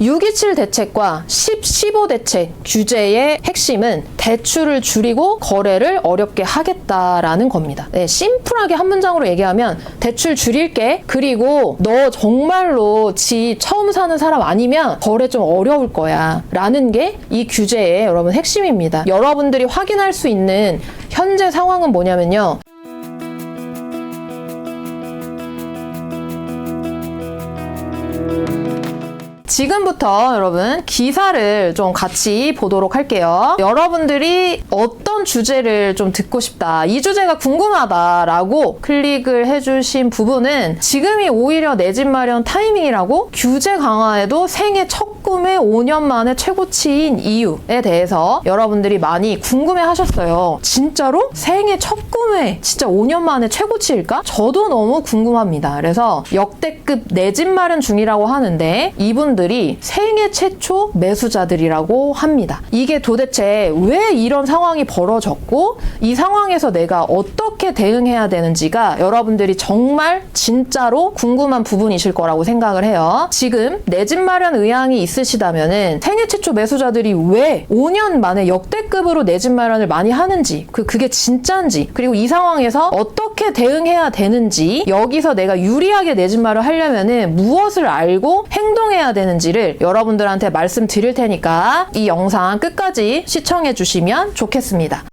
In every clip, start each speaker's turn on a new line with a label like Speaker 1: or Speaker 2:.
Speaker 1: 627 대책과 1015 대책 규제의 핵심은 대출을 줄이고 거래를 어렵게 하겠다라는 겁니다. 네, 심플하게 한 문장으로 얘기하면 대출 줄일게. 그리고 너 정말로 집 처음 사는 사람 아니면 거래 좀 어려울 거야. 라는 게 이 규제의 여러분 핵심입니다. 여러분들이 확인할 수 있는 현재 상황은 뭐냐면요. 지금부터 여러분 기사를 좀 같이 보도록 할게요. 여러분들이 어떤 주제를 좀 듣고 싶다, 이 주제가 궁금하다라고 클릭을 해주신 부분은 지금이 오히려 내 집 마련 타이밍이라고, 규제 강화에도 생애 첫 꿈의 5년 만에 최고치인 이유에 대해서 여러분들이 많이 궁금해 하셨어요. 진짜로? 생애 첫 꿈에 진짜 5년 만에 최고치일까? 저도 너무 궁금합니다. 그래서 역대급 내 집 마련 중이라고 하는데 이분들이 생애 최초 매수자들이라고 합니다. 이게 도대체 왜 이런 상황이 벌어졌고 이 상황에서 내가 어떻게 대응해야 되는지가 여러분들이 정말 진짜로 궁금한 부분이실 거라고 생각을 해요. 지금 내 집 마련 의향이 있으시다면은 생애 최초 매수자들이 왜 5년 만에 역대급으로 내 집 마련을 많이 하는지, 그게 진짜인지, 그리고 이 상황에서 어떻게 대응해야 되는지, 여기서 내가 유리하게 내 집 마련 하려면은 무엇을 알고 행동해야 되는지를 여러분들한테 말씀드릴 테니까 이 영상 끝까지 시청해 주시면 좋겠습니다.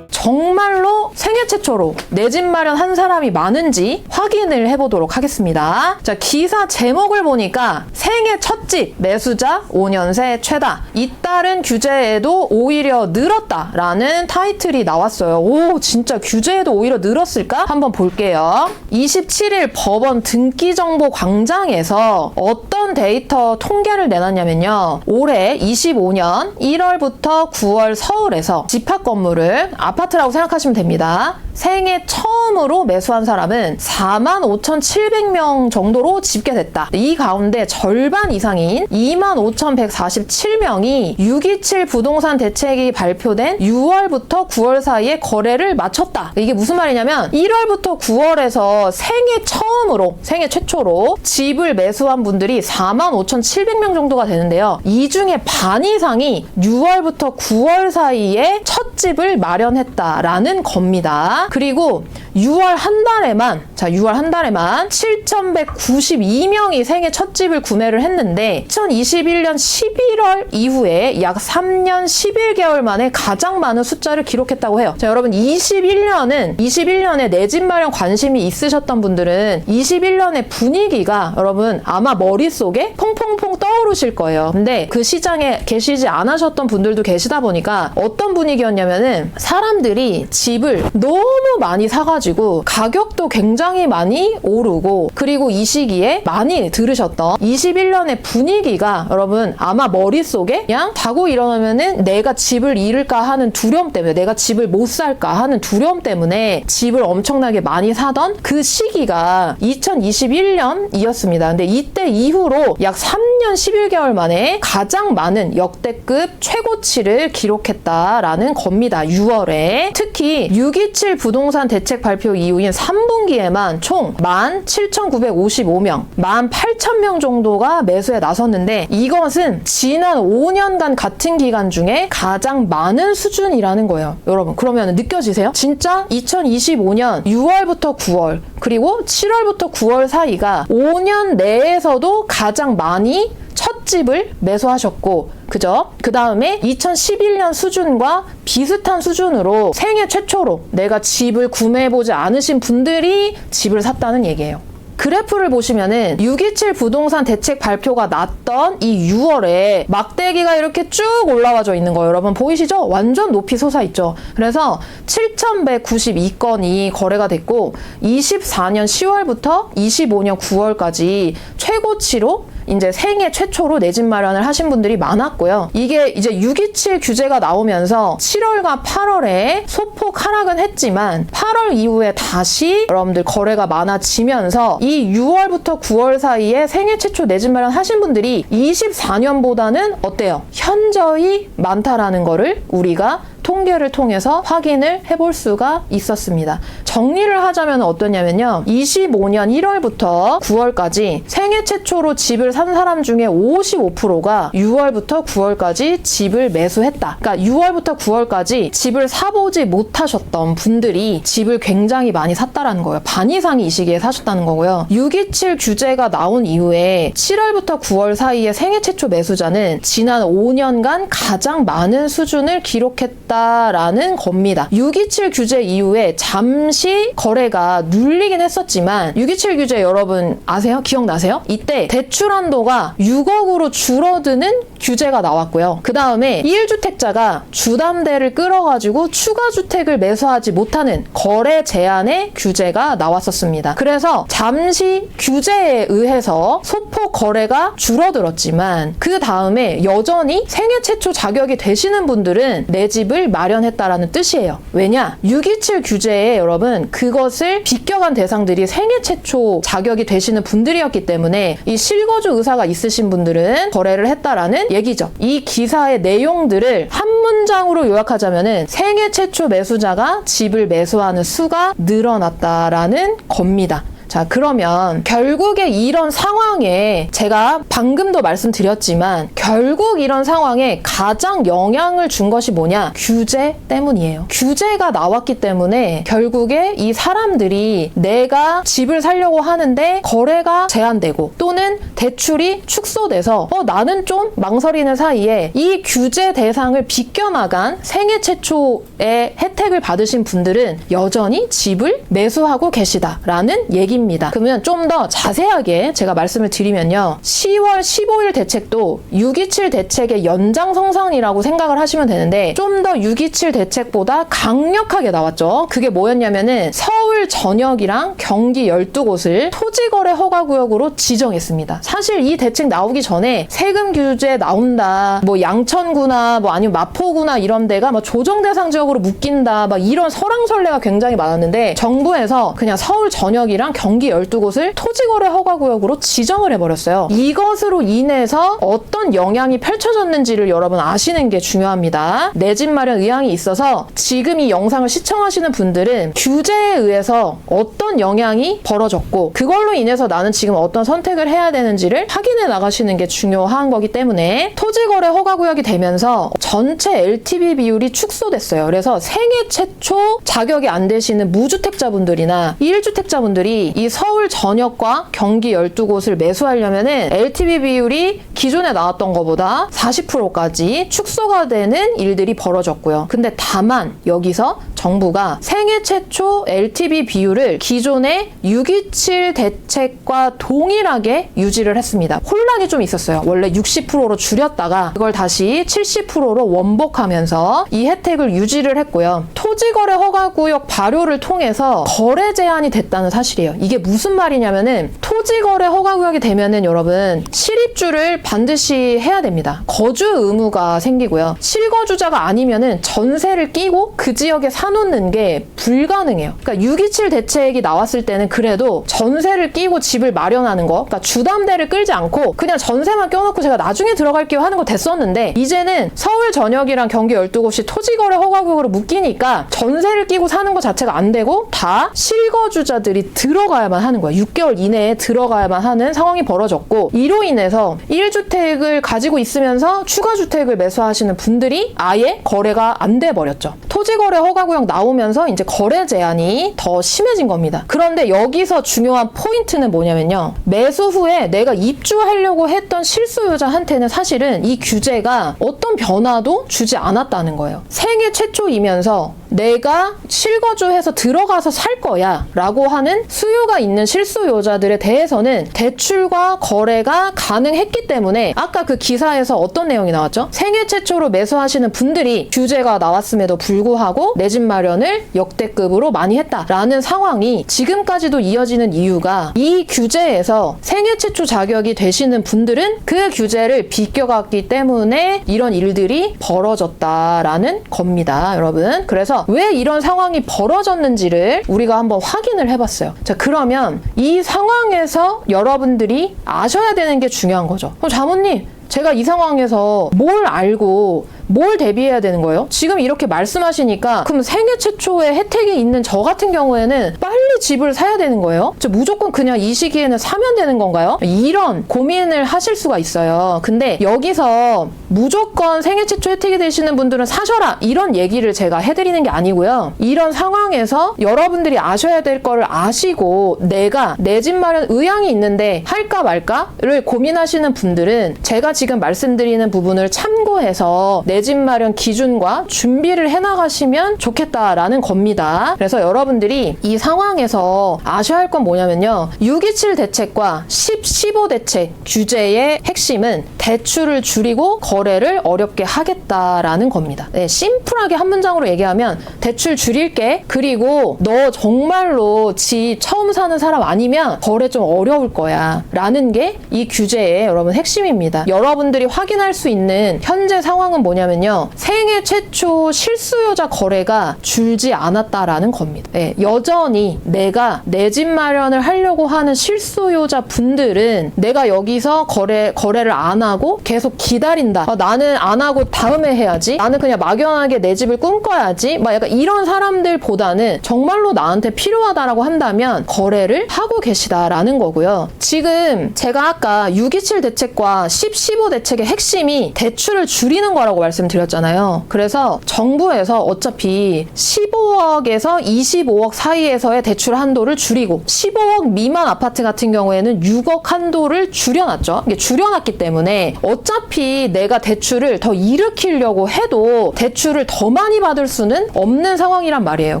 Speaker 1: 정말로 생애 최초로 내 집 마련한 사람이 많은지 확인을 해보도록 하겠습니다. 자, 기사 제목을 보니까 생애 첫 집 매수자 5년 새 최다, 잇따른 규제에도 오히려 늘었다라는 타이틀이 나왔어요. 오, 진짜 규제에도 오히려 늘었을까? 한번 볼게요. 27일 법원 등기정보 광장에서 어떤 데이터 통계를 내놨냐면요. 올해 25년 1월부터 9월 서울에서 집합 건물을 아파트라고 생각하시면 됩니다. 생애 처음으로 매수한 사람은 45,700명 정도로 집계됐다. 이 가운데 절반 이상인 25,147명이 627 부동산 대책이 발표된 6월부터 9월 사이에 거래를 마쳤다. 이게 무슨 말이냐면 1월부터 9월에서 생애 처음으로, 생애 최초로 집을 매수한 분들이 45,700명 정도가 되는데요. 이 중에 반 이상이 6월부터 9월 사이에 첫 집을 마련했다라는 겁니다. 그리고 6월 한 달에만 7,192명이 생애 첫 집을 구매를 했는데 2021년 11월 이후에 약 3년 11개월 만에 가장 많은 숫자를 기록했다고 해요. 자, 여러분 21년에 내 집 마련 관심이 있으셨던 분들은 21년의 분위기가 여러분 아마 머릿속에 퐁퐁퐁 떠오르실 거예요. 근데 그 시장에 계시지 않으셨던 분들도 계시다 보니까 어떤 분위기였냐면은 사람들이 집을 너무 많이 사가지고 가격도 굉장히 많이 오르고, 그리고 이 시기에 많이 들으셨던 21년의 분위기가 여러분 아마 머릿속에 그냥 자고 일어나면은 내가 집을 잃을까 하는 두려움 때문에, 내가 집을 못 살까 하는 두려움 때문에 집을 엄청나게 많이 사던 그 시기가 2021년이었습니다. 근데 이때 이후로 약 3년 11개월 만에 가장 많은 역대급 최고치를 기록했다라는 겁니다. 6월에. 특히 627 부동산 대책 발표 이후인 3분기에만 총 17,955명, 18,000명 정도가 매수에 나섰는데 이것은 지난 5년간 같은 기간 중에 가장 많은 수준이라는 거예요. 여러분, 그러면 느껴지세요? 진짜 2025년 6월부터 9월 그리고 7월부터 9월 사이가 5년 내에서도 가장 많이 첫 집을 매수하셨고, 그죠? 그 다음에 2011년 수준과 비슷한 수준으로 생애 최초로 내가 집을 구매해보지 않으신 분들이 집을 샀다는 얘기예요. 그래프를 보시면은 627 부동산 대책 발표가 났던 이 6월에 막대기가 이렇게 쭉 올라와져 있는 거예요. 여러분 보이시죠? 완전 높이 솟아있죠. 그래서 7,192건이 거래가 됐고 24년 10월부터 25년 9월까지 최고치로 이제 생애 최초로 내 집 마련을 하신 분들이 많았고요. 이게 이제 627 규제가 나오면서 7월과 8월에 소폭 하락은 했지만 8월 이후에 다시 여러분들 거래가 많아지면서 이 6월부터 9월 사이에 생애 최초 내 집 마련 하신 분들이 24년보다는 어때요? 현저히 많다라는 거를 우리가 통계를 통해서 확인을 해볼 수가 있었습니다. 정리를 하자면 어떠냐면요. 25년 1월부터 9월까지 생애 최초로 집을 산 사람 중에 55%가 6월부터 9월까지 집을 매수했다. 그러니까 6월부터 9월까지 집을 사보지 못하셨던 분들이 집을 굉장히 많이 샀다라는 거예요. 반 이상이 이 시기에 사셨다는 거고요. 627 규제가 나온 이후에 7월부터 9월 사이에 생애 최초 매수자는 지난 5년간 가장 많은 수준을 기록했다라는 겁니다. 627 규제 이후에 잠시 거래가 눌리긴 했었지만 627 규제 여러분 아세요? 기억나세요? 이때 대출 한도가 6억으로 줄어드는 규제가 나왔고요. 그 다음에 1주택자가 주담대를 끌어가지고 추가 주택을 매수하지 못하는 거래 제한의 규제가 나왔었습니다. 그래서 잠시 규제에 의해서 소폭 거래가 줄어들었지만 그 다음에 여전히 생애 최초 자격이 되시는 분들은 내 집을 마련했다라는 뜻이에요. 왜냐? 627 규제에 여러분 그것을 비껴간 대상들이 생애 최초 자격이 되시는 분들이었기 때문에 이 실거주 의사가 있으신 분들은 거래를 했다라는 얘기죠. 이 기사의 내용들을 한 문장으로 요약하자면은 생애 최초 매수자가 집을 매수하는 수가 늘어났다라는 겁니다. 자, 그러면 결국에 이런 상황에 제가 방금도 말씀드렸지만 결국 이런 상황에 가장 영향을 준 것이 뭐냐? 규제 때문이에요. 규제가 나왔기 때문에 결국에 이 사람들이 내가 집을 사려고 하는데 거래가 제한되고 또는 대출이 축소돼서 나는 좀 망설이는 사이에 이 규제 대상을 비껴나간 생애 최초의 혜택을 받으신 분들은 여전히 집을 매수하고 계시다라는 얘기입니다. 그러면 좀 더 자세하게 제가 말씀을 드리면요. 10월 15일 대책도 627 대책의 연장성상이라고 생각을 하시면 되는데 좀 더 627 대책보다 강력하게 나왔죠. 그게 뭐였냐면은 서울 전역이랑 경기 12곳을 토지거래 허가구역으로 지정했습니다. 사실 이 대책 나오기 전에 세금 규제 나온다, 뭐 양천구나 뭐 아니면 마포구나 이런 데가 뭐 조정 대상 지역으로 묶인다, 막 이런 설왕설래가 굉장히 많았는데 정부에서 그냥 서울 전역이랑 경기 12곳을 토지거래 허가구역으로 지정을 해버렸어요. 이것으로 인해서 어떤 영향이 펼쳐졌는지를 여러분 아시는 게 중요합니다. 내 집 마련 의향이 있어서 지금 이 영상을 시청하시는 분들은 규제에 의해서 어떤 영향이 벌어졌고 그걸로 인해서 나는 지금 어떤 선택을 해야 되는지를 확인해 나가시는 게 중요한 거기 때문에 토지거래 허가구역이 되면서 전체 LTV 비율이 축소됐어요. 그래서 생애 최초 자격이 안 되시는 무주택자분들이나 1주택자분들이 이 서울 전역과 경기 12곳을 매수하려면은 LTV 비율이 기존에 나왔던 것보다 40%까지 축소가 되는 일들이 벌어졌고요. 근데 다만 여기서 정부가 생애 최초 LTV 비율을 기존의 627 대책과 동일하게 유지를 했습니다. 혼란이 좀 있었어요. 원래 60%로 줄였다가 그걸 다시 70%로 원복하면서 이 혜택을 유지를 했고요. 토지거래 허가구역 발효를 통해서 거래 제한이 됐다는 사실이에요. 이게 무슨 말이냐면은 토지거래 허가구역이 되면은 여러분 실입주를 반드시 해야 됩니다. 거주 의무가 생기고요. 실거주자가 아니면은 전세를 끼고 그 지역에 사놓는 게 불가능해요. 그러니까 627 대책이 나왔을 때는 그래도 전세를 끼고 집을 마련하는 거, 그러니까 주담대를 끌지 않고 그냥 전세만 껴놓고 제가 나중에 들어갈게요 하는 거 됐었는데 이제는 서울 전역이랑 경기 12곳이 토지거래 허가구역으로 묶이니까 전세를 끼고 사는 것 자체가 안 되고 다 실거주자들이 들어가야만 하는 거예요. 6개월 이내에 들어가야만 하는 상황이 벌어졌고 이로 인해서 1주택을 가지고 있으면서 추가 주택을 매수하시는 분들이 아예 거래가 안 돼 버렸죠. 토지거래 허가구역 나오면서 이제 거래 제한이 더 심해진 겁니다. 그런데 여기서 중요한 포인트는 뭐냐면요. 매수 후에 내가 입주하려고 했던 실수요자한테는 사실은 이 규제가 어떤 변화도 주지 않았다는 거예요. 생애 최초이면서 내가 실거주해서 들어가서 살 거야 라고 하는 수요가 있는 실수요자들에 대해서는 대출과 거래가 가능했기 때문에 아까 그 기사에서 어떤 내용이 나왔죠? 생애 최초로 매수하시는 분들이 규제가 나왔음에도 불구하고 내 집 마련을 역대급으로 많이 했다라는 상황이 지금까지도 이어지는 이유가 이 규제에서 생애 최초 자격이 되시는 분들은 그 규제를 비껴갔기 때문에 이런 일들이 벌어졌다라는 겁니다, 여러분. 그래서 왜 이런 상황이 벌어졌는지를 우리가 한번 확인을 해봤어요. 자, 그러면 이 상황에서 여러분들이 아셔야 되는 게 중요한 거죠. 그럼 자모님, 제가 이 상황에서 뭘 알고 뭘 대비해야 되는 거예요? 지금 이렇게 말씀하시니까 그럼 생애 최초에 혜택이 있는 저 같은 경우에는 빨리 집을 사야 되는 거예요? 무조건 그냥 이 시기에는 사면 되는 건가요? 이런 고민을 하실 수가 있어요. 근데 여기서 무조건 생애 최초 혜택이 되시는 분들은 사셔라 이런 얘기를 제가 해드리는 게 아니고요. 이런 상황에서 여러분들이 아셔야 될 거를 아시고 내가 내 집 마련 의향이 있는데 할까 말까를 고민하시는 분들은 제가 지금 말씀드리는 부분을 참고해서 내 집 마련 기준과 준비를 해나가시면 좋겠다라는 겁니다. 그래서 여러분들이 이 상황에서 아셔야 할 건 뭐냐면요. 627 대책과 10-15 대책 규제의 핵심은 대출을 줄이고 거래를 어렵게 하겠다라는 겁니다. 네, 심플하게 한 문장으로 얘기하면 대출 줄일게. 그리고 너 정말로 집 처음 사는 사람 아니면 거래 좀 어려울 거야. 라는 게 이 규제의 여러분 핵심입니다. 여러분들이 확인할 수 있는 현재 상황은 뭐냐면요. 생애 최초 실수요자 거래가 줄지 않았다라는 겁니다. 네, 여전히 내가 내 집 마련을 하려고 하는 실수요자 분들은 내가 여기서 거래를 안 하고 계속 기다린다. 나는 안 하고 다음에 해야지. 나는 그냥 막연하게 내 집을 꿈꿔야지. 막 약간 이런 사람들보다는 정말로 나한테 필요하다라고 한다면 거래를 하고 계시다라는 거고요. 지금 제가 아까 627 대책과 10-15 대책의 핵심이 대출을 줄이는 거라고 말씀드렸잖아요. 그래서 정부에서 어차피 15억에서 25억 사이에서의 대출 한도를 줄이고 15억 미만 아파트 같은 경우에는 6억 한도를 줄여놨죠. 이게 줄여놨기 때문에 어차피 내가 대출을 더 일으키려고 해도 대출을 더 많이 받을 수는 없는 상황이란 말이에요.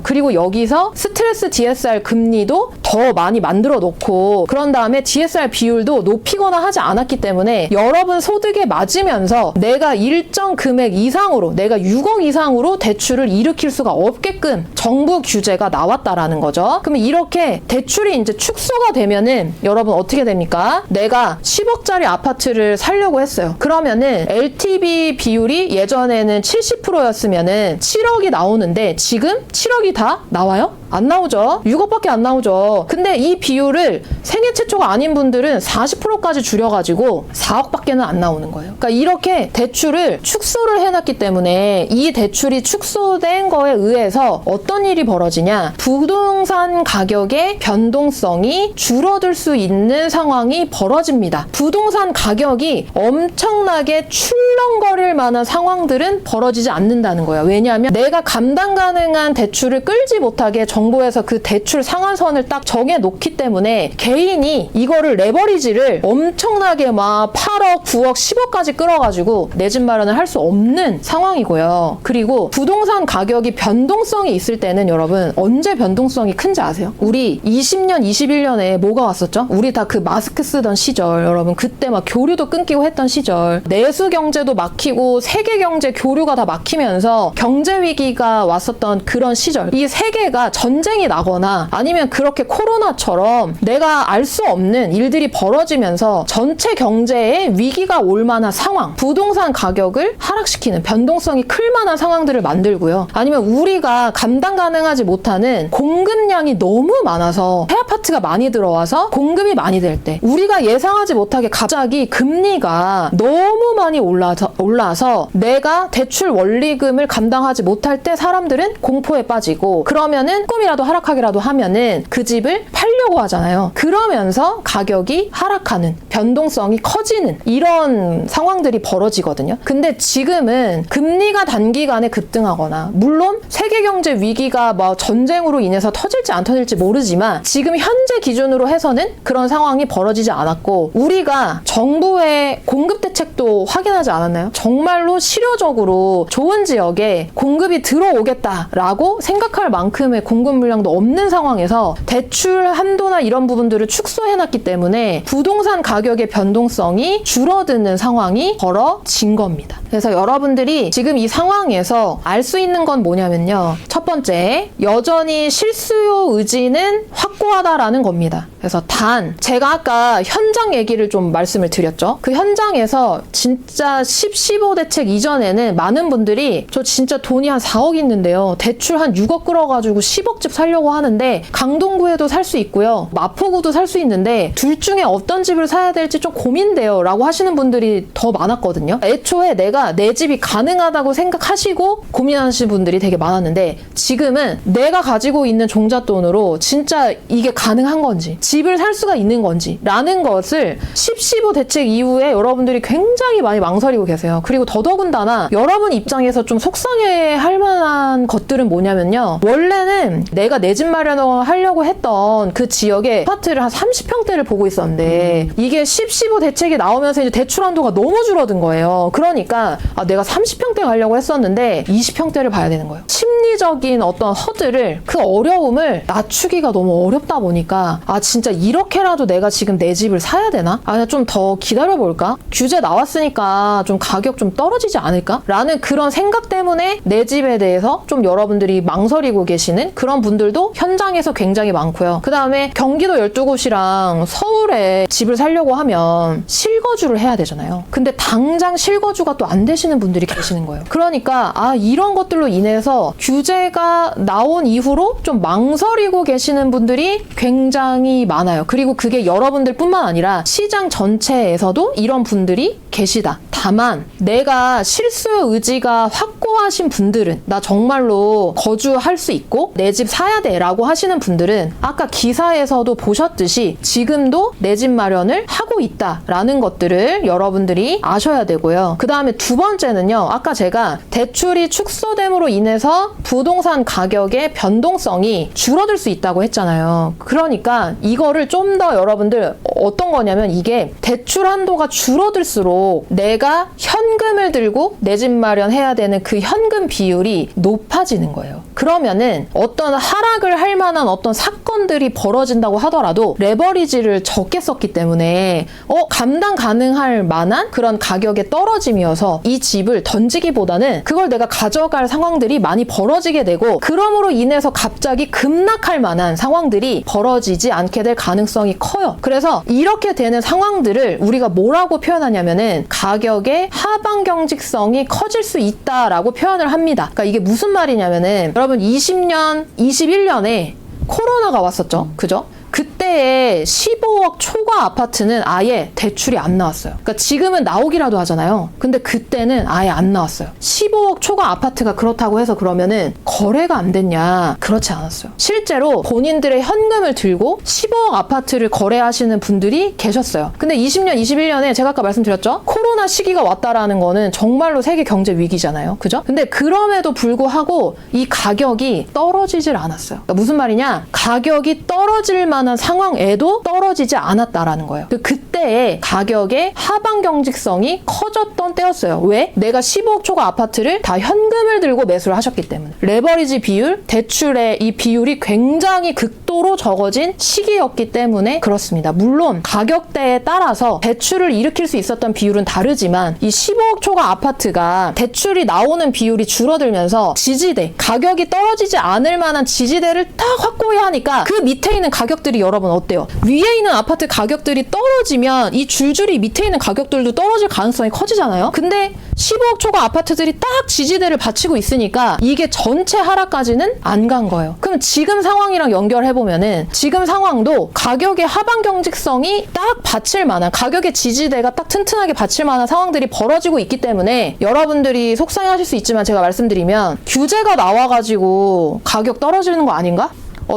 Speaker 1: 그리고 여기서 스트레스 DSR 금리도 더 많이 만들어 놓고 그런 다음에 DSR 비율도 높이거나 하지 않았기 때문에 여러분 소득에 맞으면서 내가 일정 금액 이상으로 내가 6억 이상으로 대출을 일으킬 수가 없게끔 정부 규제가 나왔다라는 거죠. 그러면 이렇게 대출이 이제 축소가 되면은 여러분 어떻게 됩니까? 내가 10억짜리 아파트를 살려고 했어요. 그러면은 LTV 비율이 예전에는 70%였으면은 7억이 나오는데 지금 7억이 다 나와요? 안 나오죠. 6억밖에 안 나오죠. 근데 이 비율을 생애 최초가 아닌 분들은 40%까지 줄여가지고 4억밖에는 안 나오는 거예요. 그러니까 이렇게 대출을 축소를 해놨기 때문에 이 대출이 축소된 거에 의해서 어떤 일이 벌어지냐. 부동산 가격의 변동성이 줄어들 수 있는 상황이 벌어집니다. 부동산 가격이 엄청나게 출렁거릴 만한 상황들은 벌어지지 않는다는 거예요. 왜냐하면 내가 감당 가능한 대출을 끌지 못하게 정부에서 그 대출 상한선을 딱 정해놓기 때문에 개인이 이거를 레버리지를 엄청나게 막 8억, 9억, 10억까지 끌어가지고 내 집 마련을 할 수 없는 상황이고요. 그리고 부동산 가격이 변동성이 있을 때는 여러분 언제 변동성이 큰지 아세요? 우리 20년, 21년에 뭐가 왔었죠? 우리 다 그 마스크 쓰던 시절 여러분 그때 막 교류도 끊기고 했던 시절 내수 경제도 막히고 세계 경제 교류가 다 막히면서 경제 위기가 왔었던 그런 시절 이 세계가 전쟁이 나거나 아니면 그렇게 코로나처럼 내가 알 수 없는 일들이 벌어지면서 전체 경제에 위기가 올 만한 상황 부동산 가격을 하락시키는 변동성이 클 만한 상황들을 만들고요. 아니면 우리가 감당 가능하지 못하는 공급량이 너무 많아서 폐아파트가 많이 들어와서 공급이 많이 될 때 우리가 예상하지 못하게 갑자기 금리가 너무 많이 올라서 내가 대출 원리금을 감당하지 못할 때 사람들은 공포에 빠지고 그러면은 조금이라도 하락하기라도 하면은 그 집을 팔려고 하잖아요. 그러면서 가격이 하락하는 변동성이 커지는 이런 상황들이 벌어지거든요. 근데 지금은 금리가 단기간에 급등하거나 물론 세계경제 위기가 뭐 전쟁으로 인해서 터질지 안 터질지 모르지만 지금 현재 기준으로 해서는 그런 상황이 벌어지지 않았고 우리가 정부의 공급 대책도 확인하지 않았나요? 정말로 실효적으로 좋은 지역에 공급이 들어오겠다라고 생각할 만큼의 공급 물량도 없는 상황에서 대출 한도나 이런 부분들을 축소해놨기 때문에 부동산 가격의 변동성이 줄어드는 상황이 벌어진 겁니다. 그래서 여러분들이 지금 이 상황에서 알 수 있는 건 뭐냐면요. 첫 번째, 여전히 실수요 의지는 확고하다라는 겁니다. 그래서 단, 제가 아까 현장 얘기를 좀 말씀을 드렸죠. 그 현장에서 진짜 10-15 대책 이전에는 많은 분들이 저 진짜 돈이 한 4억 있는데요. 대출 한 6억 끌어가지고 10억 1억집 살려고 하는데 강동구에도 살 수 있고요. 마포구도 살 수 있는데 둘 중에 어떤 집을 사야 될지 좀 고민돼요 라고 하시는 분들이 더 많았거든요. 애초에 내가 내 집이 가능하다고 생각하시고 고민하시는 분들이 되게 많았는데 지금은 내가 가지고 있는 종잣돈으로 진짜 이게 가능한 건지 집을 살 수가 있는 건지 라는 것을 10.15 대책 이후에 여러분들이 굉장히 많이 망설이고 계세요. 그리고 더더군다나 여러분 입장에서 좀 속상해할 만한 것들은 뭐냐면요. 원래는 내가 내 집 마련을 하려고 했던 그 지역에 아파트를 한 30평대를 보고 있었는데 이게 10.15 대책이 나오면서 이제 대출 한도가 너무 줄어든 거예요. 그러니까 내가 30평대 가려고 했었는데 20평대를 봐야 되는 거예요. 심리적인 어떤 허들을 그 어려움을 낮추기가 너무 어렵다 보니까 진짜 이렇게라도 내가 지금 내 집을 사야 되나? 좀 더 기다려볼까? 규제 나왔으니까 좀 가격 좀 떨어지지 않을까? 라는 그런 생각 때문에 내 집에 대해서 좀 여러분들이 망설이고 계시는 그런 분들도 현장에서 굉장히 많고요. 그 다음에 경기도 12곳이랑 서울에 집을 살려고 하면 실거주를 해야 되잖아요. 근데 당장 실거주가 또 안 되시는 분들이 계시는 거예요. 그러니까 이런 것들로 인해서 규제가 나온 이후로 좀 망설이고 계시는 분들이 굉장히 많아요. 그리고 그게 여러분들 뿐만 아니라 시장 전체에서도 이런 분들이 계시다. 다만 내가 실수 의지가 확고하신 분들은 나 정말로 거주할 수 있고 내 집 사야 돼 라고 하시는 분들은 아까 기사에서도 보셨듯이 지금도 내 집 마련을 하고 있다라는 것들을 여러분들이 아셔야 되고요. 그 다음에 두 번째는요. 아까 제가 대출이 축소됨으로 인해서 부동산 가격의 변동성이 줄어들 수 있다고 했잖아요. 그러니까 이거를 좀 더 여러분들 어떤 거냐면 이게 대출 한도가 줄어들수록 내가 현금을 들고 내 집 마련해야 되는 그 현금 비율이 높아지는 거예요. 그러면은 어떤 하락을 할 만한 어떤 사건들이 벌어진다고 하더라도 레버리지를 적게 썼기 때문에 감당 가능할 만한 그런 가격의 떨어짐이어서 이 집을 던지기보다는 그걸 내가 가져갈 상황들이 많이 벌어지게 되고 그럼으로 인해서 갑자기 급락할 만한 상황들이 벌어지지 않게 될 가능성이 커요. 그래서 이렇게 되는 상황들을 우리가 뭐라고 표현하냐면은 가격의 하방 경직성이 커질 수 있다라고 표현을 합니다. 그러니까 이게 무슨 말이냐면은 여러분 20년, 21년에 코로나가 왔었죠. 그죠? 그때의 15억 초과 아파트는 아예 대출이 안 나왔어요. 그러니까 지금은 나오기라도 하잖아요. 근데 그때는 아예 안 나왔어요. 15억 초과 아파트가 그렇다고 해서 그러면은 거래가 안 됐냐? 그렇지 않았어요. 실제로 본인들의 현금을 들고 15억 아파트를 거래하시는 분들이 계셨어요. 근데 20년, 21년에 제가 아까 말씀드렸죠? 코로나 시기가 왔다라는 거는 정말로 세계 경제 위기잖아요. 그죠? 근데 그럼에도 불구하고 이 가격이 떨어지질 않았어요. 그러니까 무슨 말이냐? 가격이 떨어질 만한 상황에도 떨어지지 않았다라는 거예요. 그때의 가격의 하방 경직성이 커졌던 때였어요. 왜? 내가 15억 초과 아파트를 다 현금을 들고 매수를 하셨기 때문에. 레버리지 비율, 대출의 이 비율이 굉장히 극도로 적어진 시기였기 때문에 그렇습니다. 물론 가격대에 따라서 대출을 일으킬 수 있었던 비율은 다르지만 이 15억 초과 아파트가 대출이 나오는 비율이 줄어들면서 지지대, 가격이 떨어지지 않을 만한 지지대를 딱 확보해야 하니까 그 밑에 있는 가격들이 여러분 어때요? 위에 있는 아파트 가격들이 떨어지면 이 줄줄이 밑에 있는 가격들도 떨어질 가능성이 커지잖아요. 근데 15억 초과 아파트들이 딱 지지대를 받치고 있으니까 이게 전체 하락까지는 안 간 거예요. 그럼 지금 상황이랑 연결해보면은 지금 상황도 가격의 하방 경직성이 딱 받칠 만한, 가격의 지지대가 딱 튼튼하게 받칠 만한 상황들이 벌어지고 있기 때문에 여러분들이 속상해하실 수 있지만 제가 말씀드리면 규제가 나와가지고 가격 떨어지는 거 아닌가?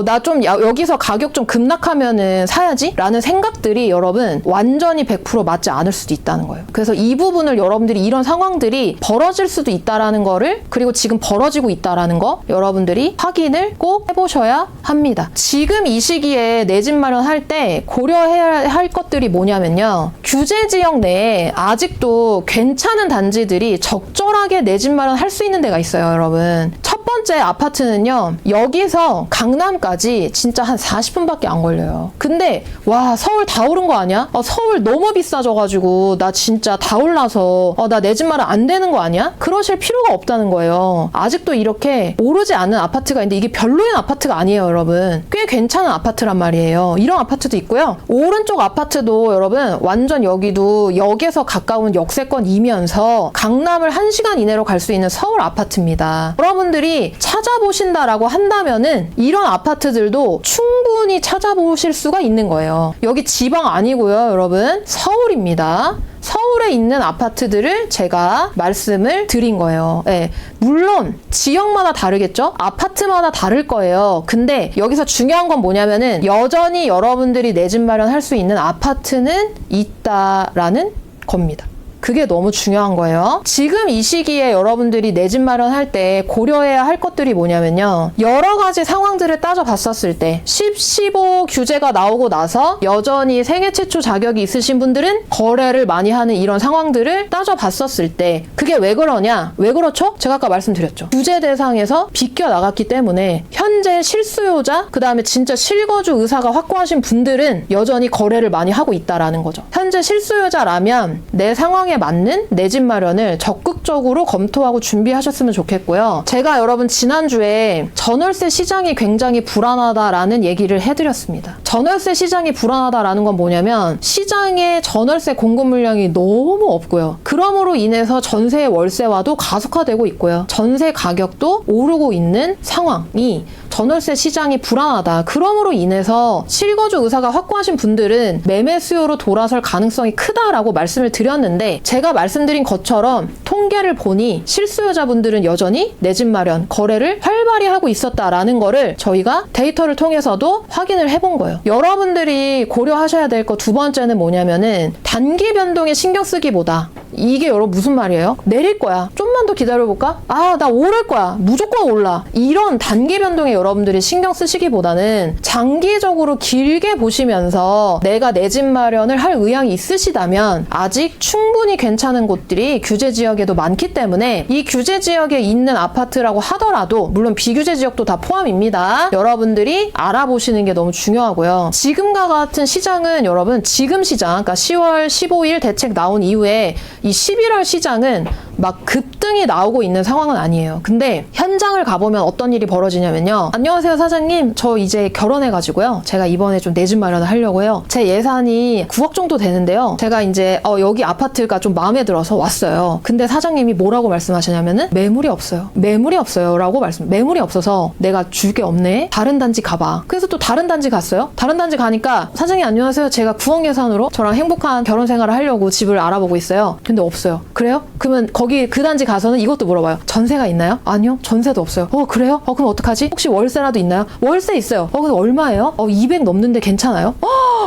Speaker 1: 나 좀 여기서 가격 좀 급락하면은 사야지? 라는 생각들이 여러분 완전히 100% 맞지 않을 수도 있다는 거예요. 그래서 이 부분을 여러분들이 이런 상황들이 벌어질 수도 있다라는 거를, 그리고 지금 벌어지고 있다라는 거 여러분들이 확인을 꼭 해보셔야 합니다. 지금 이 시기에 내 집 마련할 때 고려해야 할 것들이 뭐냐면요. 규제 지역 내에 아직도 괜찮은 단지들이 적절하게 내 집 마련할 수 있는 데가 있어요, 여러분. 첫 번째 아파트는요. 여기서 강남까지 진짜 한 40분밖에 안 걸려요. 근데 와, 서울 다 오른 거 아니야? 서울 너무 비싸져가지고 나 진짜 다 올라서 나 내 집 마련 안 되는 거 아니야? 그러실 필요가 없다는 거예요. 아직도 이렇게 오르지 않은 아파트가 있는데 이게 별로인 아파트가 아니에요, 여러분. 꽤 괜찮은 아파트란 말이에요. 이런 아파트도 있고요. 오른쪽 아파트도 여러분 완전 왜냐면 여기도 역에서 가까운 역세권이면서 강남을 1시간 이내로 갈 수 있는 서울 아파트입니다. 여러분들이 찾아보신다라고 한다면은 이런 아파트들도 충분히 찾아보실 수가 있는 거예요. 여기 지방 아니고요, 여러분. 서울입니다. 서울에 있는 아파트들을 제가 말씀을 드린 거예요. 네. 물론 지역마다 다르겠죠? 아파트마다 다를 거예요. 근데 여기서 중요한 건 뭐냐면은 여전히 여러분들이 내 집 마련할 수 있는 아파트는 있다라는 겁니다. 그게 너무 중요한 거예요. 지금 이 시기에 여러분들이 내 집 마련할 때 고려해야 할 것들이 뭐냐면요. 여러 가지 상황들을 따져봤었을 때 15 규제가 나오고 나서 여전히 생애 최초 자격이 있으신 분들은 거래를 많이 하는 이런 상황들을 따져봤었을 때 그게 왜 그러냐? 왜 그렇죠? 제가 아까 말씀드렸죠. 규제 대상에서 비껴나갔기 때문에 현재 실수요자, 그 다음에 진짜 실거주 의사가 확고하신 분들은 여전히 거래를 많이 하고 있다라는 거죠. 현재 실수요자라면 내 상황에 맞는 내 집 마련을 적극적으로 검토하고 준비하셨으면 좋겠고요. 제가 여러분 지난주에 전월세 시장이 굉장히 불안하다라는 얘기를 해드렸습니다. 전월세 시장이 불안하다라는 건 뭐냐면 시장에 전월세 공급 물량이 너무 없고요. 그러므로 인해서 전세의 월세화도 가속화되고 있고요. 전세 가격도 오르고 있는 상황이 전월세 시장이 불안하다. 그러므로 인해서 실거주 의사가 확고하신 분들은 매매 수요로 돌아설 가능성이 크다라고 말씀을 드렸는데 제가 말씀드린 것처럼 통계를 보니 실수요자분들은 여전히 내 집 마련, 거래를 활발히 하고 있었다라는 거를 저희가 데이터를 통해서도 확인을 해본 거예요. 여러분들이 고려하셔야 될 거 두 번째는 뭐냐면은 단기 변동에 신경 쓰기보다 이게 여러분 무슨 말이에요? 내릴 거야. 좀만 더 기다려볼까? 아, 나 오를 거야. 무조건 올라. 이런 단기 변동에 여러분들이 신경 쓰시기보다는 장기적으로 길게 보시면서 내가 내 집 마련을 할 의향이 있으시다면 아직 충분히 괜찮은 곳들이 규제 지역에도 많기 때문에 이 규제 지역에 있는 아파트라고 하더라도 물론 비규제 지역도 다 포함입니다. 여러분들이 알아보시는 게 너무 중요하고요. 지금과 같은 시장은 여러분 지금 시장, 그러니까 10월 15일 대책 나온 이후에 이 11월 시장은 막 급등이 나오고 있는 상황은 아니에요. 근데 현장을 가보면 어떤 일이 벌어지냐면요. 안녕하세요 사장님, 저 이제 결혼해가지고요. 제가 이번에 좀 내 집 마련을 하려고 해요. 제 예산이 9억 정도 되는데요. 제가 이제 여기 아파트가 좀 마음에 들어서 왔어요. 근데 사장님이 뭐라고 말씀하시냐면은 매물이 없어요. 매물이 없어요 라고 매물이 없어서 내가 줄 게 없네. 다른 단지 가봐. 그래서 또 다른 단지 갔어요. 다른 단지 가니까 사장님 안녕하세요. 제가 9억 예산으로 저랑 행복한 결혼 생활을 하려고 집을 알아보고 있어요. 근데 없어요. 그래요? 그러면 거기 그 단지 가서는 이것도 물어봐요. 전세가 있나요? 아니요. 전세도 없어요. 그래요? 그럼 어떡하지? 혹시 월세라도 있나요? 월세 있어요. 근데 얼마예요? 200 넘는데 괜찮아요?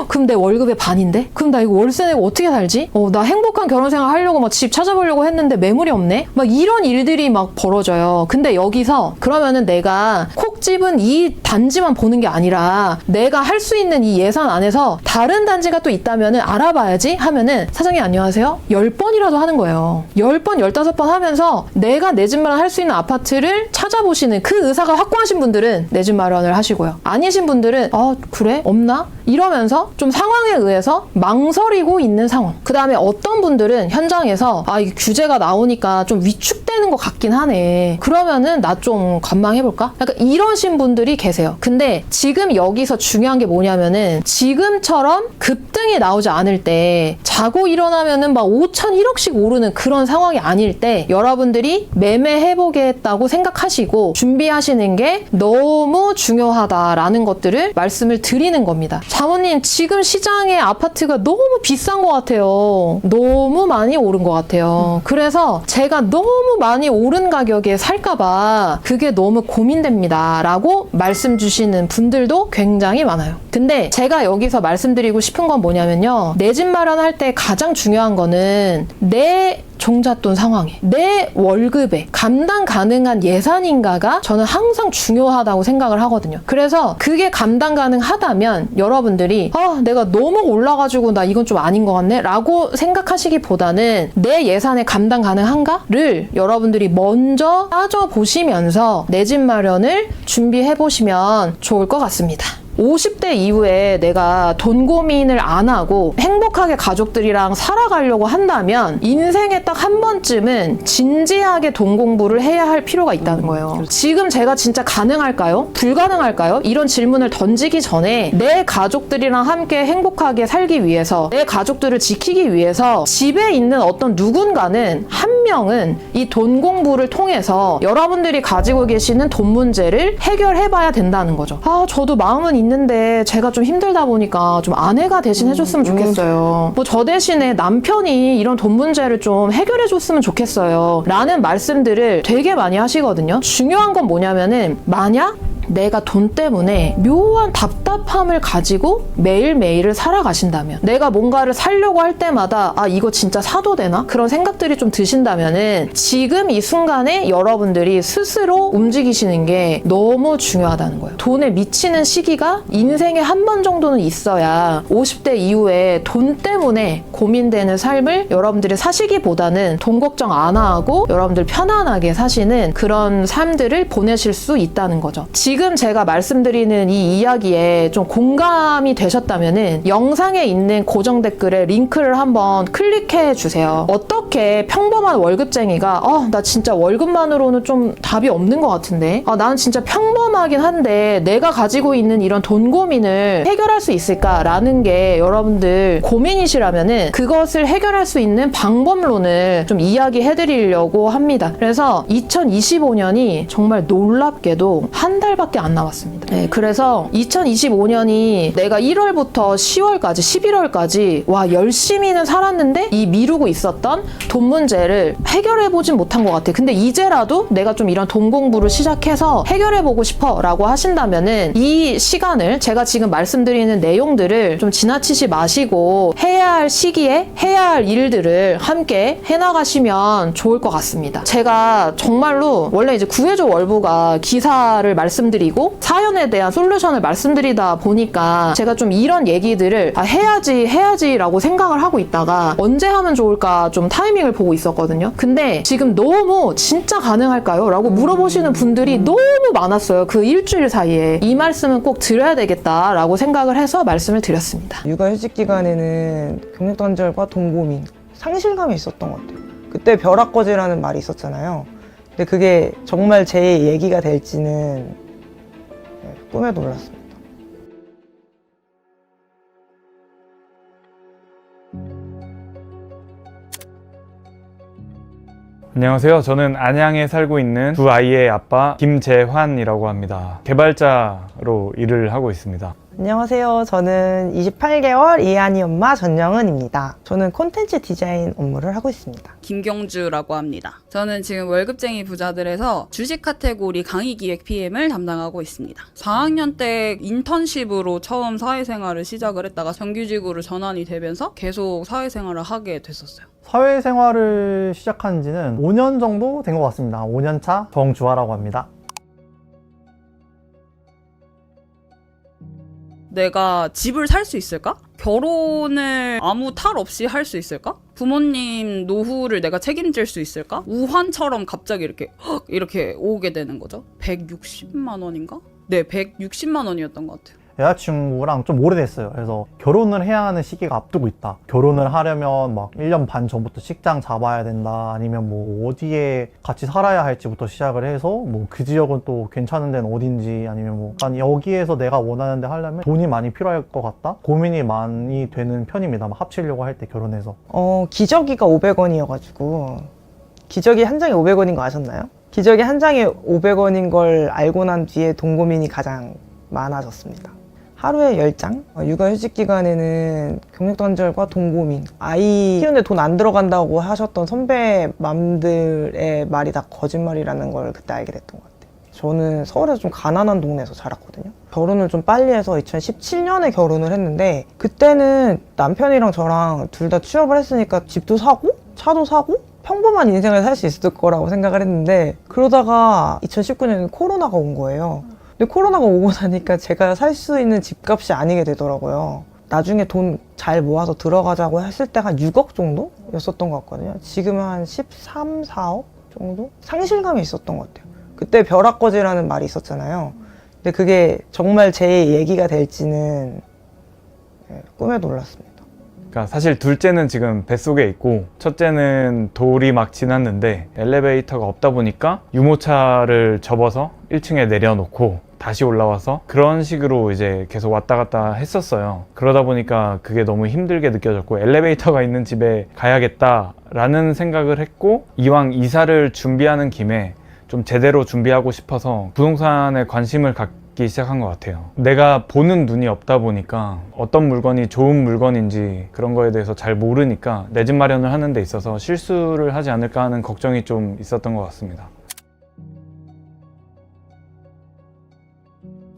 Speaker 1: 그럼 내 월급의 반인데? 그럼 나 이거 월세 내고 어떻게 살지? 나 행복한 결혼 생활 하려고 막 집 찾아보려고 했는데 매물이 없네? 막 이런 일들이 막 벌어져요. 근데 여기서 그러면은 내가 콕 집은 이 단지만 보는 게 아니라 내가 할 수 있는 이 예산 안에서 다른 단지가 또 있다면은 알아봐야지 하면은 사장님 안녕하세요? 10번이라도 하는 거예요. 10번, 15번 하면서 내가 내 집 마련 할 수 있는 아파트를 찾아보시는 그 의사가 확고하신 분들은 내 집 마련을 하시고요. 아니신 분들은 그래? 없나? 이러면서 좀 상황에 의해서 망설이고 있는 상황. 그 다음에 어떤 분들은 현장에서 이게 규제가 나오니까 좀 위축되는 것 같긴 하네. 그러면은 나 좀 관망해볼까? 약간 이러신 분들이 계세요. 근데 지금 여기서 중요한 게 뭐냐면은 지금처럼 급등이 나오지 않을 때 자고 일어나면은 막 5천, 1억씩 오르는 그런 상황이 아닐 때 여러분들이 매매해보겠다고 생각하시고 준비하시는 게 너무 중요하다라는 것들을 말씀을 드리는 겁니다. 사모님 지금 시장에 아파트가 너무 비싼 것 같아요. 너무 많이 오른 것 같아요. 그래서 제가 너무 많이 오른 가격에 살까봐 그게 너무 고민됩니다 라고 말씀 주시는 분들도 굉장히 많아요. 근데 제가 여기서 말씀드리고 싶은 건 뭐냐면요. 내 집 마련할 때 가장 중요한 거는 내 종잣돈 상황에 내 월급에 감당 가능한 예산인가가 저는 항상 중요하다고 생각을 하거든요. 그래서 그게 감당 가능하다면 여러분들이 내가 너무 올라가지고 나 이건 좀 아닌 것 같네 라고 생각하시기보다는 내 예산에 감당 가능한가를 여러분들이 먼저 따져보시면서 내 집 마련을 준비해 보시면 좋을 것 같습니다. 50대 이후에 내가 돈 고민을 안 하고 행복하게 가족들이랑 살아가려고 한다면 인생에 딱 한 번쯤은 진지하게 돈 공부를 해야 할 필요가 있다는 거예요. 지금 제가 진짜 가능할까요? 불가능할까요? 이런 질문을 던지기 전에 내 가족들이랑 함께 행복하게 살기 위해서, 내 가족들을 지키기 위해서 집에 있는 어떤 누군가는, 한 명은 이 돈 공부를 통해서 여러분들이 가지고 계시는 돈 문제를 해결해 봐야 된다는 거죠. 저도 마음은 있는데 제가 좀 힘들다 보니까 좀 아내가 대신 해줬으면 좋겠어요. 뭐 저 대신에 남편이 이런 돈 문제를 좀 해결해 줬으면 좋겠어요 라는 말씀들을 되게 많이 하시거든요. 중요한 건 뭐냐면은, 만약 내가 돈 때문에 묘한 답답함을 가지고 매일매일을 살아가신다면, 내가 뭔가를 사려고 할 때마다 이거 진짜 사도 되나? 그런 생각들이 좀 드신다면은 지금 이 순간에 여러분들이 스스로 움직이시는 게 너무 중요하다는 거예요. 돈에 미치는 시기가 인생에 한 번 정도는 있어야 50대 이후에 돈 때문에 고민되는 삶을 여러분들이 사시기보다는 돈 걱정 안 하고 여러분들 편안하게 사시는 그런 삶들을 보내실 수 있다는 거죠. 지금 제가 말씀드리는 이 이야기에 좀 공감이 되셨다면은 영상에 있는 고정 댓글에 링크를 한번 클릭해 주세요. 어떻게 평범한 월급쟁이가 나 진짜 월급만으로는 좀 답이 없는 것 같은데, 나는 진짜 평범하긴 한데 내가 가지고 있는 이런 돈 고민을 해결할 수 있을까라는 게 여러분들 고민이시라면은 그것을 해결할 수 있는 방법론을 좀 이야기해 드리려고 합니다. 그래서 2025년이 정말 놀랍게도 한 달밖에 안 남았습니다. 네, 그래서 2025년이 내가 1월부터 10월까지, 11월까지 열심히는 살았는데 이 미루고 있었던 돈 문제를 해결해보진 못한 것 같아. 근데 이제라도 내가 좀 이런 돈 공부를 시작해서 해결해보고 싶어 라고 하신다면은 이 시간을, 제가 지금 말씀드리는 내용들을 좀 지나치지 마시고 해야 할 시기에 해야 할 일들을 함께 해나가시면 좋을 것 같습니다. 제가 정말로 원래 이제 구해줘 월부가 기사를 말씀드리고 사연에 대한 솔루션을 말씀드리다 보니까 제가 좀 이런 얘기들을 해야지 라고 생각을 하고 있다가 언제 하면 좋을까 좀 타이밍을 보고 있었거든요. 근데 지금 너무 진짜 가능할까요? 라고 물어보시는 분들이 너무 많았어요. 그 일주일 사이에. 이 말씀은 꼭 드려야 되겠다라고 생각을 해서 말씀을 드렸습니다.
Speaker 2: 육아휴직 기간에는 경력단절과 돈 고민, 상실감이 있었던 것 같아요. 그때 벼락거지라는 말이 있었잖아요. 근데 그게 정말 제 얘기가 될지는 꿈에도 몰랐습니다.
Speaker 3: 안녕하세요. 저는 안양에 살고 있는 두 아이의 아빠 김재환이라고 합니다. 개발자로 일을 하고 있습니다.
Speaker 2: 안녕하세요. 저는 28개월 이한이 엄마 전영은입니다. 저는 콘텐츠 디자인 업무를 하고 있습니다.
Speaker 4: 김경주라고 합니다. 저는 지금 월급쟁이 부자들에서 주식 카테고리 강의기획 PM을 담당하고 있습니다. 4학년 때 인턴십으로 처음 사회생활을 시작을 했다가 정규직으로 전환이 되면서 계속 사회생활을 하게 됐었어요.
Speaker 5: 사회생활을 시작한 지는 5년 정도 된 것 같습니다. 5년 차 정주하라고 합니다.
Speaker 4: 내가 집을 살 수 있을까? 결혼을 아무 탈 없이 할 수 있을까? 부모님 노후를 내가 책임질 수 있을까? 우환처럼 갑자기 이렇게 오게 되는 거죠. 160만 원인가? 네, 160만 원이었던 것 같아요.
Speaker 5: 여자친구랑 좀 오래됐어요. 그래서 결혼을 해야 하는 시기가 앞두고 있다. 결혼을 하려면 막 1년 반 전부터 식장 잡아야 된다. 아니면 뭐 어디에 같이 살아야 할지부터 시작을 해서 뭐 그 지역은 또 괜찮은 데는 어딘지, 아니면 뭐 여기에서 내가 원하는 데 하려면 돈이 많이 필요할 것 같다. 고민이 많이 되는 편입니다. 합치려고 할 때 결혼해서.
Speaker 2: 기저귀가 500원이어가지고 기저귀 한 장에 500원인 거 아셨나요? 기저귀 한 장에 500원인 걸 알고 난 뒤에 돈 고민이 가장 많아졌습니다. 하루에 10장? 육아휴직 기간에는 경력단절과 돈 고민, 아이 키우는데 돈 안 들어간다고 하셨던 선배 맘들의 말이 다 거짓말이라는 걸 그때 알게 됐던 것 같아요. 저는 서울에서 좀 가난한 동네에서 자랐거든요. 결혼을 좀 빨리 해서 2017년에 결혼을 했는데, 그때는 남편이랑 저랑 둘 다 취업을 했으니까 집도 사고 차도 사고 평범한 인생을 살 수 있을 거라고 생각을 했는데, 그러다가 2019년에 코로나가 온 거예요. 근데 코로나가 오고 나니까 제가 살 수 있는 집값이 아니게 되더라고요. 나중에 돈 잘 모아서 들어가자고 했을 때가 한 6억 정도였었던 것 같거든요. 지금은 한 13, 4억 정도? 상실감이 있었던 것 같아요. 그때 벼락거지라는 말이 있었잖아요. 근데 그게 정말 제 얘기가 될지는 꿈에도 몰랐습니다.
Speaker 3: 그러니까 사실 둘째는 지금 뱃속에 있고 첫째는 돌이 막 지났는데 엘리베이터가 없다 보니까 유모차를 접어서 1층에 내려놓고 다시 올라와서 그런 식으로 이제 계속 왔다 갔다 했었어요. 그러다 보니까 그게 너무 힘들게 느껴졌고 엘리베이터가 있는 집에 가야겠다라는 생각을 했고 이왕 이사를 준비하는 김에 좀 제대로 준비하고 싶어서 부동산에 관심을 갖기 시작한 것 같아요. 내가 보는 눈이 없다 보니까 어떤 물건이 좋은 물건인지 그런 거에 대해서 잘 모르니까 내 집 마련을 하는 데 있어서 실수를 하지 않을까 하는 걱정이 좀 있었던 것 같습니다.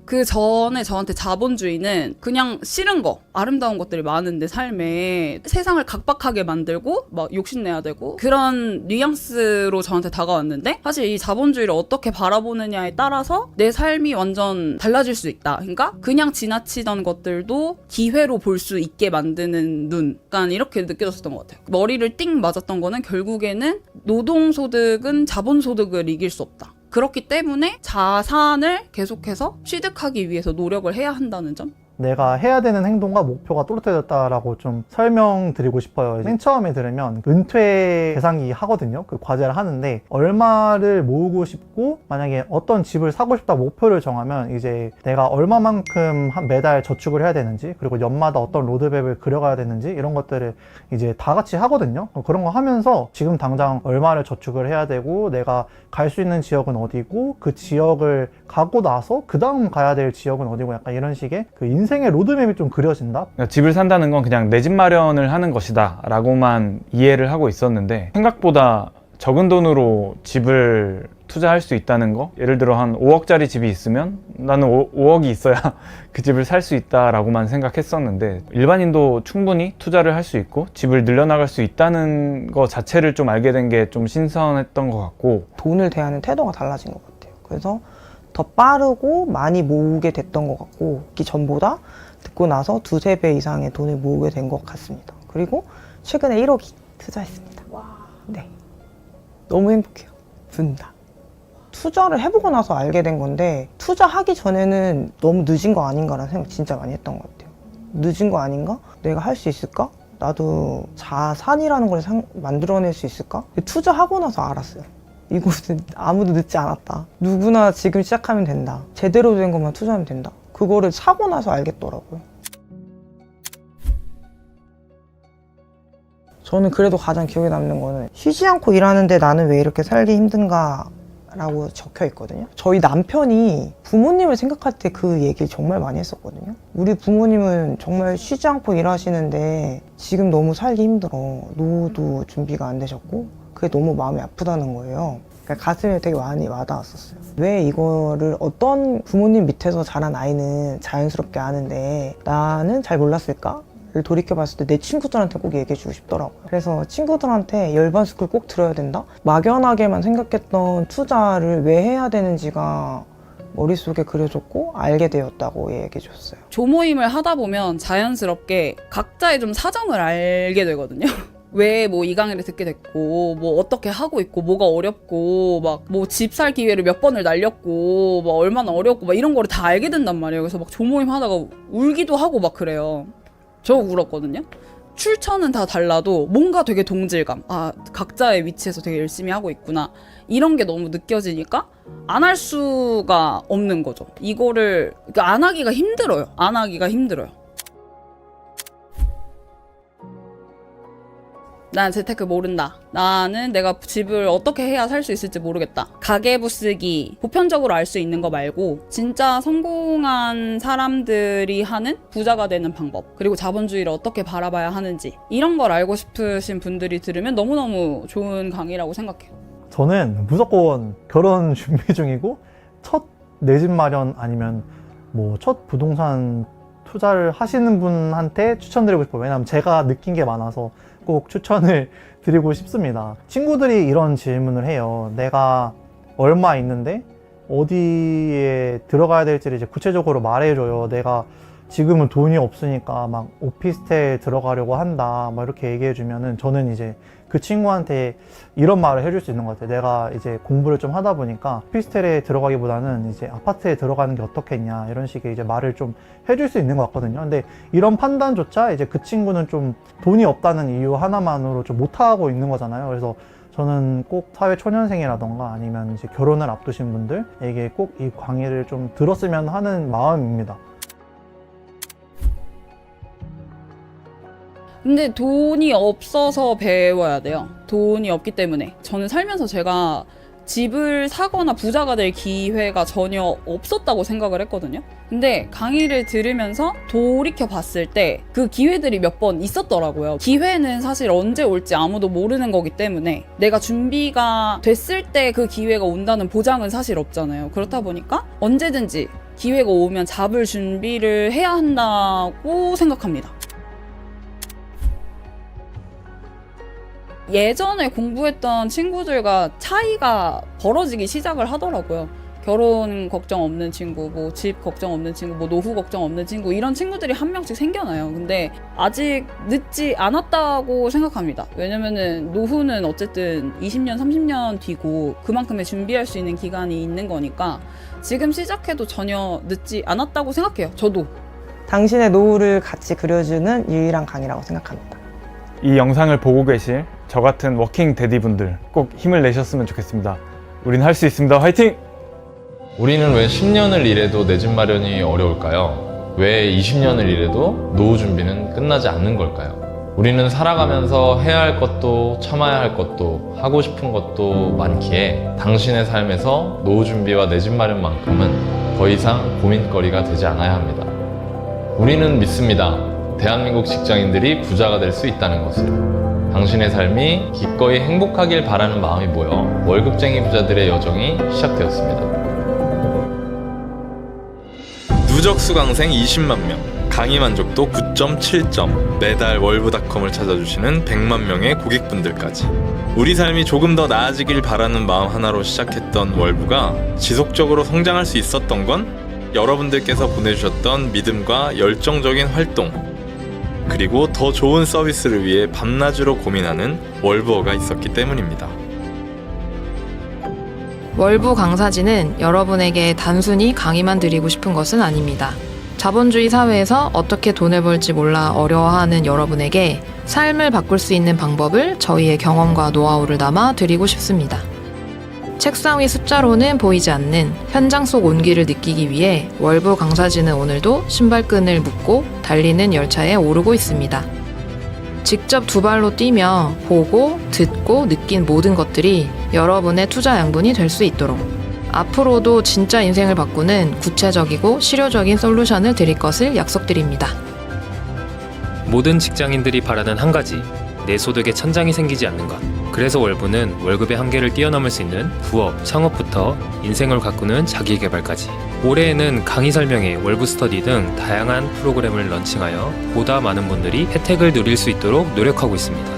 Speaker 4: 그 전에 저한테 자본주의는 그냥 싫은 거, 아름다운 것들이 많은데 삶에 세상을 각박하게 만들고 막 욕심내야 되고 그런 뉘앙스로 저한테 다가왔는데 사실 이 자본주의를 어떻게 바라보느냐에 따라서 내 삶이 완전 달라질 수 있다. 그러니까 그냥 지나치던 것들도 기회로 볼 수 있게 만드는 눈. 약간 이렇게 느껴졌었던 것 같아요. 머리를 띵 맞았던 거는 결국에는 노동소득은 자본소득을 이길 수 없다. 그렇기 때문에 자산을 계속해서 취득하기 위해서 노력을 해야 한다는 점?
Speaker 5: 내가 해야 되는 행동과 목표가 또렷해졌다라고 좀 설명드리고 싶어요. 맨 처음에 들으면 은퇴 대상이 하거든요. 그 과제를 하는데 얼마를 모으고 싶고 만약에 어떤 집을 사고 싶다 목표를 정하면 이제 내가 얼마만큼 한 매달 저축을 해야 되는지 그리고 연마다 어떤 로드맵을 그려가야 되는지 이런 것들을 이제 다 같이 하거든요. 그런 거 하면서 지금 당장 얼마를 저축을 해야 되고 내가 갈 수 있는 지역은 어디고 그 지역을 가고 나서 그 다음 가야 될 지역은 어디고 약간 이런 식의 그 인생의 로드맵이 좀 그려진다?
Speaker 3: 그러니까 집을 산다는 건 그냥 내 집 마련을 하는 것이다 라고만 이해를 하고 있었는데 생각보다 적은 돈으로 집을 투자할 수 있다는 거, 예를 들어 한 5억짜리 집이 있으면 나는 5억이 있어야 그 집을 살 수 있다라고만 생각했었는데 일반인도 충분히 투자를 할 수 있고 집을 늘려나갈 수 있다는 거 자체를 좀 알게 된 게 좀 신선했던 것 같고
Speaker 2: 돈을 대하는 태도가 달라진 것 같아요. 그래서 더 빠르고 많이 모으게 됐던 것 같고 그 전보다 듣고 나서 2-3배 이상의 돈을 모으게 된 것 같습니다. 그리고 최근에 1억이 투자했습니다. 네, 너무 행복해요. 둘 다. 투자를 해보고 나서 알게 된 건데 투자하기 전에는 너무 늦은 거 아닌가라는 생각 진짜 많이 했던 것 같아요. 늦은 거 아닌가? 내가 할 수 있을까? 나도 자산이라는 걸 만들어낼 수 있을까? 투자하고 나서 알았어요. 이곳은 아무도 늦지 않았다. 누구나 지금 시작하면 된다. 제대로 된 것만 투자하면 된다. 그거를 사고 나서 알겠더라고요. 저는 그래도 가장 기억에 남는 거는 쉬지 않고 일하는데 나는 왜 이렇게 살기 힘든가 라고 적혀 있거든요. 저희 남편이 부모님을 생각할 때 그 얘기를 정말 많이 했었거든요. 우리 부모님은 정말 쉬지 않고 일하시는데 지금 너무 살기 힘들어. 노후도 준비가 안 되셨고 그게 너무 마음이 아프다는 거예요. 그러니까 가슴에 되게 많이 와닿았었어요. 왜 이거를 어떤 부모님 밑에서 자란 아이는 자연스럽게 아는데 나는 잘 몰랐을까? 를 돌이켜봤을 때 내 친구들한테 꼭 얘기해주고 싶더라고요. 그래서 친구들한테 열반스쿨 꼭 들어야 된다? 막연하게만 생각했던 투자를 왜 해야 되는지가 머릿속에 그려졌고 알게 되었다고 얘기해줬어요.
Speaker 4: 조모임을 하다 보면 자연스럽게 각자의 좀 사정을 알게 되거든요. 왜 뭐 이 강의를 듣게 됐고 뭐 어떻게 하고 있고 뭐가 어렵고 막 뭐 집 살 기회를 몇 번을 날렸고 뭐 얼마나 어렵고 막 이런 거를 다 알게 된단 말이에요. 그래서 막 조모임 하다가 울기도 하고 막 그래요. 저 울었거든요. 출처는 다 달라도 뭔가 되게 동질감, 아 각자의 위치에서 되게 열심히 하고 있구나 이런 게 너무 느껴지니까 안 할 수가 없는 거죠. 이거를 그러니까 안 하기가 힘들어요. 안 하기가 힘들어요. 난 재테크 모른다. 나는 내가 집을 어떻게 해야 살 수 있을지 모르겠다. 가계부 쓰기 보편적으로 알 수 있는 거 말고 진짜 성공한 사람들이 하는 부자가 되는 방법 그리고 자본주의를 어떻게 바라봐야 하는지 이런 걸 알고 싶으신 분들이 들으면 너무너무 좋은 강의라고 생각해요.
Speaker 5: 저는 무조건 결혼 준비 중이고 첫 내 집 마련 아니면 뭐 첫 부동산 투자를 하시는 분한테 추천드리고 싶어요. 왜냐면 제가 느낀 게 많아서 꼭 추천을 드리고 싶습니다. 친구들이 이런 질문을 해요. 내가 얼마 있는데 어디에 들어가야 될지를 이제 구체적으로 말해줘요. 내가 지금은 돈이 없으니까 막 오피스텔 들어가려고 한다 막 이렇게 얘기해주면은 저는 이제 그 친구한테 이런 말을 해줄 수 있는 것 같아요. 내가 이제 공부를 좀 하다 보니까 오피스텔에 들어가기보다는 이제 아파트에 들어가는 게 어떻겠냐 이런 식의 이제 말을 좀 해줄 수 있는 것 같거든요. 근데 이런 판단조차 이제 그 친구는 좀 돈이 없다는 이유 하나만으로 좀 못하고 있는 거잖아요. 그래서 저는 꼭 사회초년생이라던가 아니면 이제 결혼을 앞두신 분들에게 꼭 이 강의를 좀 들었으면 하는 마음입니다.
Speaker 4: 근데 돈이 없어서 배워야 돼요. 돈이 없기 때문에. 저는 살면서 제가 집을 사거나 부자가 될 기회가 전혀 없었다고 생각을 했거든요. 근데 강의를 들으면서 돌이켜 봤을 때 그 기회들이 몇 번 있었더라고요. 기회는 사실 언제 올지 아무도 모르는 거기 때문에 내가 준비가 됐을 때 그 기회가 온다는 보장은 사실 없잖아요. 그렇다 보니까 언제든지 기회가 오면 잡을 준비를 해야 한다고 생각합니다. 예전에 공부했던 친구들과 차이가 벌어지기 시작을 하더라고요. 결혼 걱정 없는 친구, 뭐 집 걱정 없는 친구, 뭐 노후 걱정 없는 친구, 이런 친구들이 한 명씩 생겨나요. 근데 아직 늦지 않았다고 생각합니다. 왜냐면은 노후는 어쨌든 20년, 30년 뒤고 그만큼의 준비할 수 있는 기간이 있는 거니까 지금 시작해도 전혀 늦지 않았다고 생각해요. 저도.
Speaker 2: 당신의 노후를 같이 그려주는 유일한 강의라고 생각합니다.
Speaker 3: 이 영상을 보고 계실 저 같은 워킹 데디분들 꼭 힘을 내셨으면 좋겠습니다. 우린 할 수 있습니다. 화이팅!
Speaker 6: 우리는 왜 10년을 일해도 내 집 마련이 어려울까요? 왜 20년을 일해도 노후 준비는 끝나지 않는 걸까요? 우리는 살아가면서 해야 할 것도 참아야 할 것도 하고 싶은 것도 많기에 당신의 삶에서 노후 준비와 내 집 마련만큼은 더 이상 고민거리가 되지 않아야 합니다. 우리는 믿습니다. 대한민국 직장인들이 부자가 될 수 있다는 것을. 당신의 삶이 기꺼이 행복하길 바라는 마음이 모여 월급쟁이 부자들의 여정이 시작되었습니다.
Speaker 7: 누적 수강생 20만 명, 강의 만족도 9.7점, 매달 월부닷컴을 찾아주시는 100만 명의 고객분들까지. 우리 삶이 조금 더 나아지길 바라는 마음 하나로 시작했던 월부가 지속적으로 성장할 수 있었던 건 여러분들께서 보내주셨던 믿음과 열정적인 활동, 그리고 더 좋은 서비스를 위해 밤낮으로 고민하는 월부어가 있었기 때문입니다.
Speaker 1: 월부 강사진은 여러분에게 단순히 강의만 드리고 싶은 것은 아닙니다. 자본주의 사회에서 어떻게 돈을 벌지 몰라 어려워하는 여러분에게 삶을 바꿀 수 있는 방법을 저희의 경험과 노하우를 담아 드리고 싶습니다. 책상 위 숫자로는 보이지 않는 현장 속 온기를 느끼기 위해 월부 강사진은 오늘도 신발끈을 묶고 달리는 열차에 오르고 있습니다. 직접 두 발로 뛰며 보고, 듣고, 느낀 모든 것들이 여러분의 투자 양분이 될 수 있도록 앞으로도 진짜 인생을 바꾸는 구체적이고 실효적인 솔루션을 드릴 것을 약속드립니다.
Speaker 8: 모든 직장인들이 바라는 한 가지, 내 소득에 천장이 생기지 않는 것. 그래서 월부는 월급의 한계를 뛰어넘을 수 있는 부업, 창업부터 인생을 가꾸는 자기개발까지. 올해에는 강의 설명회, 월부 스터디 등 다양한 프로그램을 런칭하여 보다 많은 분들이 혜택을 누릴 수 있도록 노력하고 있습니다.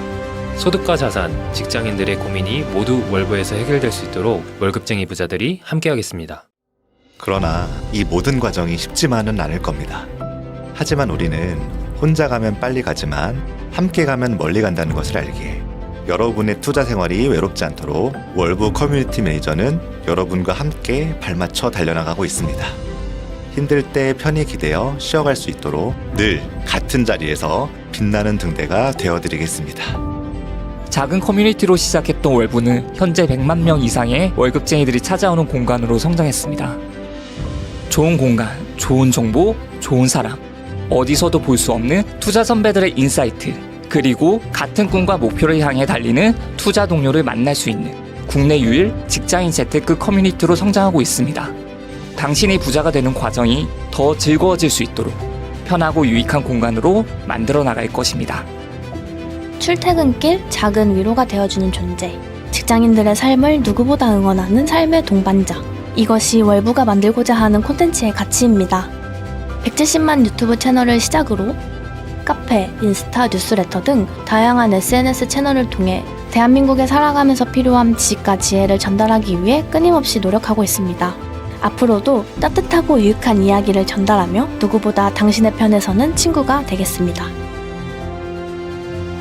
Speaker 8: 소득과 자산, 직장인들의 고민이 모두 월부에서 해결될 수 있도록 월급쟁이 부자들이 함께하겠습니다.
Speaker 9: 그러나 이 모든 과정이 쉽지만은 않을 겁니다. 하지만 우리는 혼자 가면 빨리 가지만 함께 가면 멀리 간다는 것을 알기에 여러분의 투자 생활이 외롭지 않도록 월부 커뮤니티 매니저는 여러분과 함께 발맞춰 달려나가고 있습니다. 힘들 때 편히 기대어 쉬어갈 수 있도록 늘 같은 자리에서 빛나는 등대가 되어드리겠습니다.
Speaker 10: 작은 커뮤니티로 시작했던 월부는 현재 100만 명 이상의 월급쟁이들이 찾아오는 공간으로 성장했습니다. 좋은 공간, 좋은 정보, 좋은 사람, 어디서도 볼 수 없는 투자 선배들의 인사이트, 그리고 같은 꿈과 목표를 향해 달리는 투자 동료를 만날 수 있는 국내 유일 직장인 재테크 커뮤니티로 성장하고 있습니다. 당신이 부자가 되는 과정이 더 즐거워질 수 있도록 편하고 유익한 공간으로 만들어 나갈 것입니다.
Speaker 11: 출퇴근길 작은 위로가 되어주는 존재, 직장인들의 삶을 누구보다 응원하는 삶의 동반자. 이것이 월부가 만들고자 하는 콘텐츠의 가치입니다. 170만 유튜브 채널을 시작으로 카페, 인스타, 뉴스레터 등 다양한 SNS 채널을 통해 대한민국에 살아가면서 필요한 지식과 지혜를 전달하기 위해 끊임없이 노력하고 있습니다. 앞으로도 따뜻하고 유익한 이야기를 전달하며 누구보다 당신의 편에 서는 친구가 되겠습니다.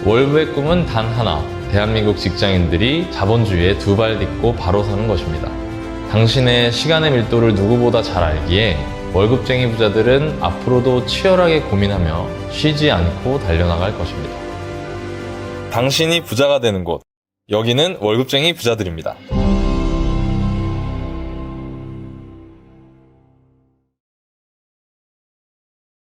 Speaker 6: 월부의 꿈은 단 하나, 대한민국 직장인들이 자본주의에 두 발 딛고 바로 서는 것입니다. 당신의 시간의 밀도를 누구보다 잘 알기에 월급쟁이 부자들은 앞으로도 치열하게 고민하며 쉬지 않고 달려나갈 것입니다.
Speaker 7: 당신이 부자가 되는 곳. 여기는 월급쟁이 부자들입니다.